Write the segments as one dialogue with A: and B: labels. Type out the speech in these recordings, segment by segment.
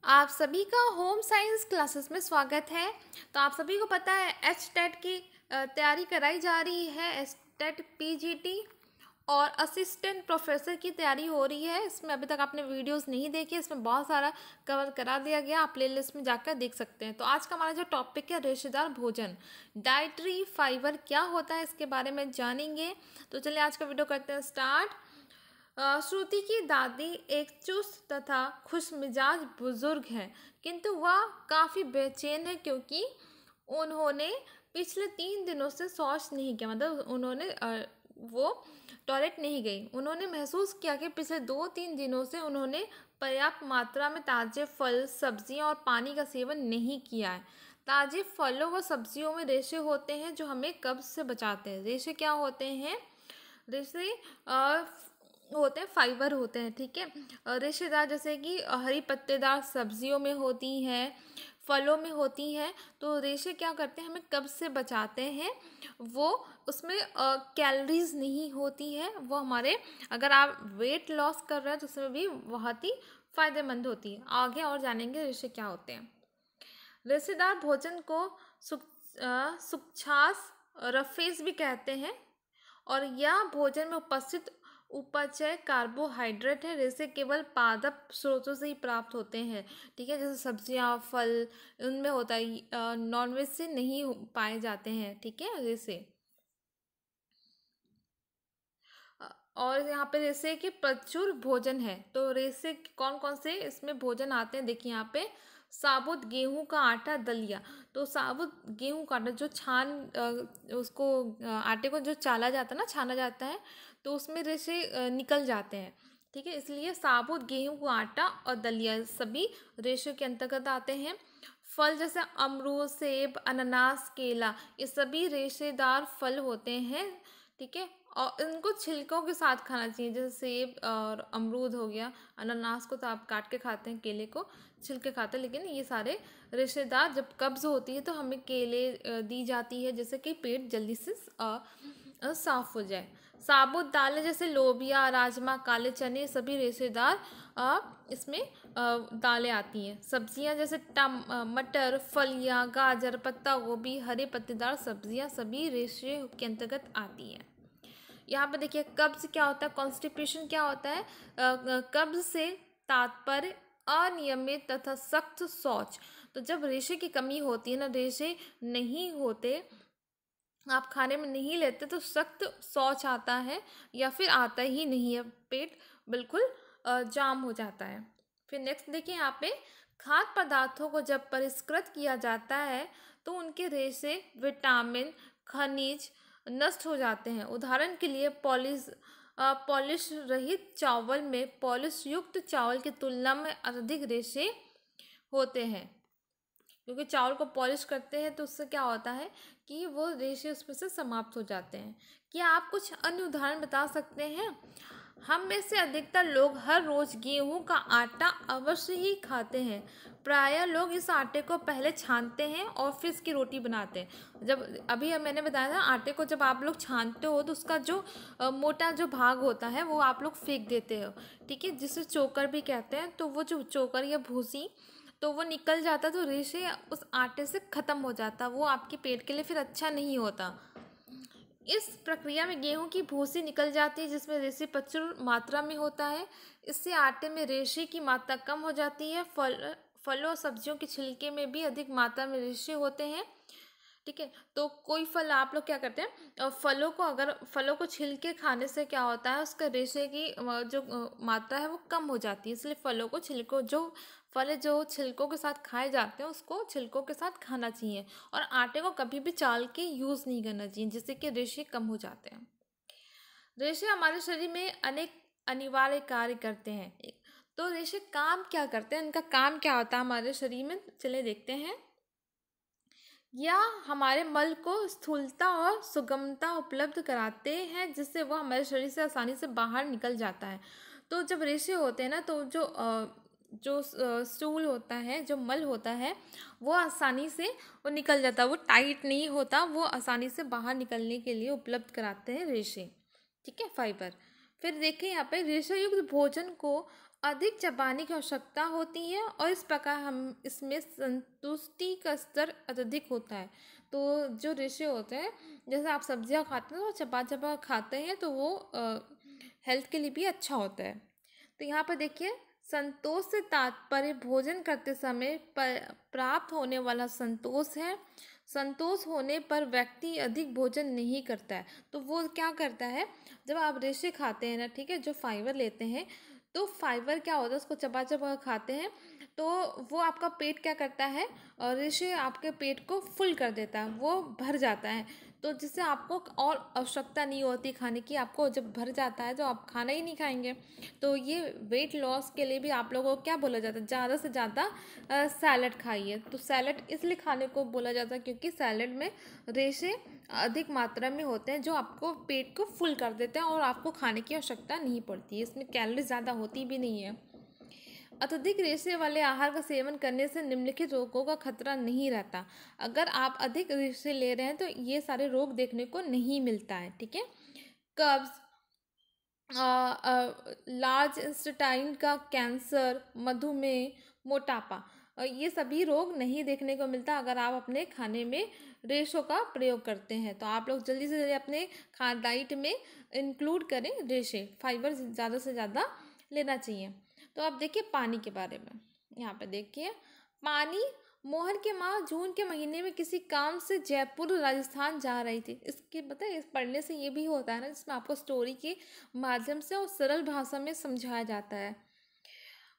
A: आप सभी का होम साइंस क्लासेस में स्वागत है। तो आप सभी को पता है एचटेट की तैयारी कराई जा रही है। एचटेट पीजीटी और असिस्टेंट प्रोफेसर की तैयारी हो रही है। इसमें अभी तक आपने वीडियोस नहीं देखे, इसमें बहुत सारा कवर करा दिया गया, आप प्लेलिस्ट में जाकर देख सकते हैं। तो आज का हमारा जो टॉपिक है रेशेदार भोजन, डाइटरी फाइबर क्या होता है, इसके बारे में जानेंगे। तो चलिए आज का वीडियो करते हैं स्टार्ट। श्रुति की दादी एक चुस्त तथा खुशमिजाज बुजुर्ग हैं, किंतु वह काफ़ी बेचैन है क्योंकि उन्होंने पिछले 3 दिनों से शौच नहीं किया। मतलब उन्होंने वो टॉयलेट नहीं गई। उन्होंने महसूस किया कि पिछले 2-3 दिनों से उन्होंने पर्याप्त मात्रा में ताज़े फल, सब्जियां और पानी का सेवन नहीं किया है। ताज़े फलों व सब्जियों में रेशे होते हैं जो हमें कब्ज से बचाते हैं। रेशे क्या होते हैं? रेशे होते हैं, फाइबर होते हैं, ठीक है। रेशेदार जैसे कि हरी पत्तेदार सब्जियों में होती हैं, फलों में होती हैं। तो रेशे क्या करते हैं, हमें कब्ज से बचाते हैं। वो उसमें कैलोरीज नहीं होती है। वो हमारे, अगर आप वेट लॉस कर रहे हैं तो उसमें भी बहुत ही फायदेमंद होती है। आगे और जानेंगे रेशे क्या होते हैं। रेशेदार भोजन को सुक्षास रफेज भी कहते हैं और यह भोजन में उपस्थित उपचय कार्बोहाइड्रेट है। रेशे केवल पादप स्रोतों से ही प्राप्त होते हैं, ठीक है। जैसे सब्जियां, फल, उनमें होता है, नॉनवेज से नहीं पाए जाते हैं, ठीक है। रेशे और यहाँ पे रेशे के प्रचुर भोजन है। तो रेशे कौन कौन से इसमें भोजन आते हैं, देखिए यहाँ पे। साबुत गेहूं का आटा, दलिया। तो साबुत गेहूं का आटा जो उसको आटे को जो चाला जाता है ना, छाना जाता है, तो उसमें रेशे निकल जाते हैं, ठीक है। इसलिए साबुत गेहूं का आटा और दलिया सभी रेशे के अंतर्गत आते हैं। फल जैसे अमरूद, सेब, अनानास, केला, ये सभी रेशेदार फल होते हैं, ठीक है। और इनको छिलकों के साथ खाना चाहिए। जैसे सेब और अमरूद हो गया, अनानास को तो आप काट के खाते हैं, केले को छिलके खाते हैं, लेकिन ये सारे रेशेदार, जब कब्ज होती है तो हमें केले दी जाती है, जैसे कि पेट जल्दी से साफ हो जाए। साबुत दालें जैसे लोबिया, राजमा, काले चने, सभी रेशेदार इसमें दालें आती हैं। सब्जियां जैसे मटर, फलियां, गाजर, पत्ता गोभी, हरे पत्तेदार सब्जियां सभी रेशे के अंतर्गत आती हैं। यहाँ पे देखिए कब्ज क्या होता है, कॉन्स्टिपेशन क्या होता है। कब्ज से तात्पर्य अनियमित तथा सख्त शौच। तो जब रेशे की कमी होती है ना, रेशे नहीं होते, आप खाने में नहीं लेते, तो सख्त शौच आता है या फिर आता ही नहीं है, पेट बिल्कुल जाम हो जाता है। फिर नेक्स्ट देखिए यहाँ पे, खाद्य पदार्थों को जब परिष्कृत किया जाता है तो उनके रेशे, विटामिन, खनिज नष्ट हो जाते हैं। उदाहरण के लिए पॉलिश रहित चावल में पॉलिश युक्त चावल की तुलना में अधिक रेशे होते हैं, क्योंकि चावल को पॉलिश करते हैं तो उससे क्या होता है कि वो रेशे उसमें से समाप्त हो जाते हैं। क्या आप कुछ अन्य उदाहरण बता सकते हैं? हम में से अधिकतर लोग हर रोज गेहूं का आटा अवश्य ही खाते हैं। प्रायः लोग इस आटे को पहले छानते हैं और फिर इसकी रोटी बनाते हैं। जब अभी मैंने बताया था, आटे को जब आप लोग छानते हो तो उसका जो मोटा जो भाग होता है वो आप लोग फेंक देते हो, ठीक है, जिसे चोकर भी कहते हैं। तो वो जो चोकर या भूसी, तो वो निकल जाता, तो रेशे उस आटे से ख़त्म हो जाता, वो आपके पेट के लिए फिर अच्छा नहीं होता। इस प्रक्रिया में गेहूं की भूसी निकल जाती है, जिसमें रेशे प्रचुर मात्रा में होता है। इससे आटे में रेशे की मात्रा कम हो जाती है। फलों और सब्जियों के छिलके में भी अधिक मात्रा में रेशे होते हैं, ठीक है। तो कोई फल आप लोग क्या करते हैं, फलों को छिलके खाने से क्या होता है, उसका रेशे की जो मात्रा है वो कम हो जाती है। इसलिए फलों को छिलकों जो फल है जो छिलकों के साथ खाए जाते हैं, उसको छिलकों के साथ खाना चाहिए। और आटे को कभी भी चाल के यूज़ नहीं करना चाहिए, जिससे कि रेशे कम हो जाते हैं। रेशे हमारे शरीर में अनेक अनिवार्य कार्य करते हैं। तो रेशे काम क्या करते हैं, इनका काम क्या होता है हमारे शरीर में, चले देखते हैं। या हमारे मल को स्थूलता और सुगमता उपलब्ध कराते हैं, जिससे वह हमारे शरीर से आसानी से बाहर निकल जाता है। तो जब रेशे होते हैं ना, तो जो स्टूल होता है, जो मल होता है, वो आसानी से वो निकल जाता है, वो टाइट नहीं होता, वो आसानी से बाहर निकलने के लिए उपलब्ध कराते हैं रेशे, ठीक है, फाइबर। फिर देखें यहाँ पे, रेशा युक्त भोजन को अधिक चबाने की आवश्यकता होती है और इस प्रकार हम इसमें संतुष्टि का स्तर अत्यधिक होता है। तो जो रेशे होते हैं, जैसे आप सब्जियां खाते हैं तो चबा चबा खाते हैं तो वो हेल्थ के लिए भी अच्छा होता है। तो यहाँ पर देखिए, संतोष से तात्पर्य भोजन करते समय प्राप्त होने वाला संतोष है। संतोष होने पर व्यक्ति अधिक भोजन नहीं करता है। तो वो क्या करता है, जब आप रेशे खाते हैं ना, ठीक है, जो फाइबर लेते हैं, तो फाइबर क्या होता है, उसको चबा चबा खाते हैं तो वो आपका पेट क्या करता है, और रेशे आपके पेट को फुल कर देता है, वो भर जाता है। तो जिससे आपको और आवश्यकता नहीं होती खाने की। आपको जब भर जाता है तो आप खाना ही नहीं खाएंगे। तो ये वेट लॉस के लिए भी आप लोगों को क्या बोला जाता है, ज़्यादा से ज़्यादा सैलड खाइए। तो सैलड इसलिए खाने को बोला जाता है क्योंकि सैलड में रेशे अधिक मात्रा में होते हैं जो आपको पेट को फुल कर देते हैं और आपको खाने की आवश्यकता नहीं पड़ती है। इसमें कैलोरी ज़्यादा होती भी नहीं है। अत्यधिक रेशे वाले आहार का सेवन करने से निम्नलिखित रोगों का खतरा नहीं रहता। अगर आप अधिक रेशे ले रहे हैं तो ये सारे रोग देखने को नहीं मिलता है, ठीक है। कब्ज, लार्ज इंस्टेटाइन का कैंसर, मधुमेह, मोटापा, ये सभी रोग नहीं देखने को मिलता अगर आप अपने खाने में रेशों का प्रयोग करते हैं। तो आप लोग जल्दी से जल्दी अपने डाइट में इंक्लूड करें रेशे, फाइबर ज़्यादा से ज़्यादा लेना चाहिए। तो अब देखिए पानी के बारे में। यहाँ पे देखिए पानी। मोहन की माँ जून के महीने में किसी काम से जयपुर राजस्थान जा रही थी। इसके पता है, इस पढ़ने से ये भी होता है ना, जिसमें आपको स्टोरी के माध्यम से और सरल भाषा में समझाया जाता है।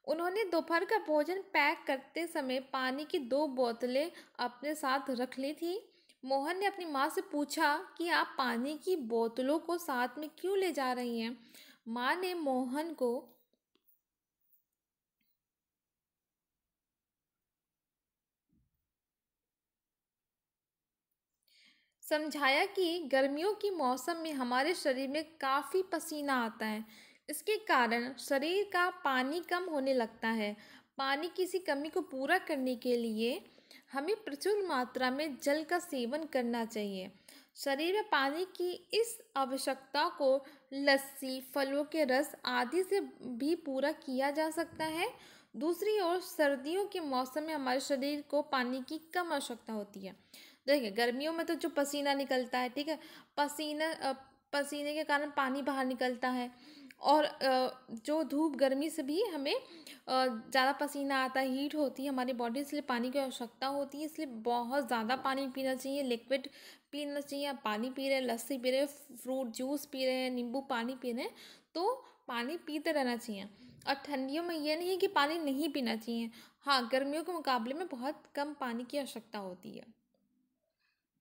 A: उन्होंने दोपहर का भोजन पैक करते समय पानी की 2 बोतलें अपने साथ रख ली थी। मोहन ने अपनी माँ से पूछा कि आप पानी की बोतलों को साथ में क्यों ले जा रही हैं। माँ ने मोहन को समझाया कि गर्मियों की मौसम में हमारे शरीर में काफ़ी पसीना आता है। इसके कारण शरीर का पानी कम होने लगता है। पानी की इसी कमी को पूरा करने के लिए हमें प्रचुर मात्रा में जल का सेवन करना चाहिए। शरीर में पानी की इस आवश्यकता को लस्सी, फलों के रस आदि से भी पूरा किया जा सकता है। दूसरी ओर सर्दियों के मौसम में हमारे शरीर को पानी की कम आवश्यकता होती है। देखिए गर्मियों में तो जो पसीना निकलता है, ठीक है, पसीने के कारण पानी बाहर निकलता है। और जो धूप गर्मी से भी हमें ज़्यादा पसीना आता है, हीट होती है हमारी बॉडी, इसलिए पानी की आवश्यकता होती है। इसलिए बहुत ज़्यादा पानी पीना चाहिए, लिक्विड पीना चाहिए। आप पानी पी रहे हैं, लस्सी पी रहे हैं, फ्रूट जूस पी रहे हैं, नींबू पानी पी रहे हैं, तो पानी पीते रहना चाहिए। और ठंडियों में ये नहीं है कि पानी नहीं पीना चाहिए। हाँ, गर्मियों के मुकाबले में बहुत कम पानी की आवश्यकता होती है,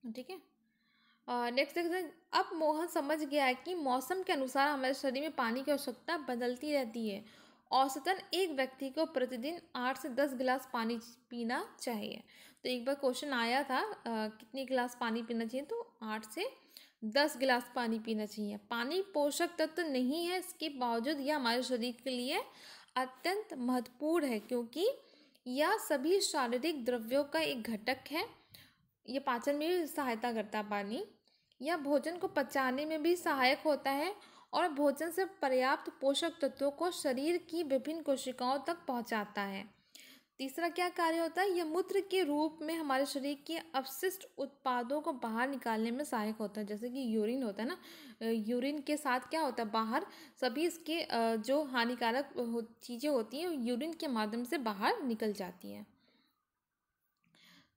A: ठीक है। नेक्स्ट देखते हैं। अब मोहन समझ गया है कि मौसम के अनुसार हमारे शरीर में पानी की आवश्यकता बदलती रहती है। औसतन एक व्यक्ति को प्रतिदिन 8 से 10 गिलास पानी पीना चाहिए। तो एक बार क्वेश्चन आया था कितनी गिलास पानी पीना चाहिए, तो 8 से 10 गिलास पानी पीना चाहिए। पानी पोषक तत्व नहीं है, इसके बावजूद यह हमारे शरीर के लिए अत्यंत महत्वपूर्ण है क्योंकि यह सभी शारीरिक द्रव्यों का एक घटक है। ये पाचन में भी सहायता करता है पानी। यह भोजन को पचाने में भी सहायक होता है और भोजन से पर्याप्त पोषक तत्वों को शरीर की विभिन्न कोशिकाओं तक पहुंचाता है। तीसरा क्या कार्य होता है, यह मूत्र के रूप में हमारे शरीर के अपशिष्ट उत्पादों को बाहर निकालने में सहायक होता है। जैसे कि यूरिन होता है ना, यूरिन के साथ क्या होता है, बाहर सभी इसके जो हानिकारक चीज़ें होती हैं यूरिन के माध्यम से बाहर निकल जाती हैं।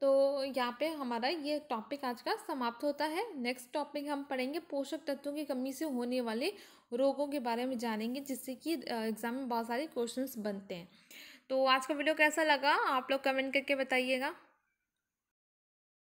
A: तो यहाँ पे हमारा ये टॉपिक आज का समाप्त होता है। नेक्स्ट टॉपिक हम पढ़ेंगे पोषक तत्वों की कमी से होने वाले रोगों के बारे में जानेंगे, जिससे कि एग्जाम में बहुत सारे क्वेश्चंस बनते हैं। तो आज का वीडियो कैसा लगा आप लोग कमेंट करके बताइएगा।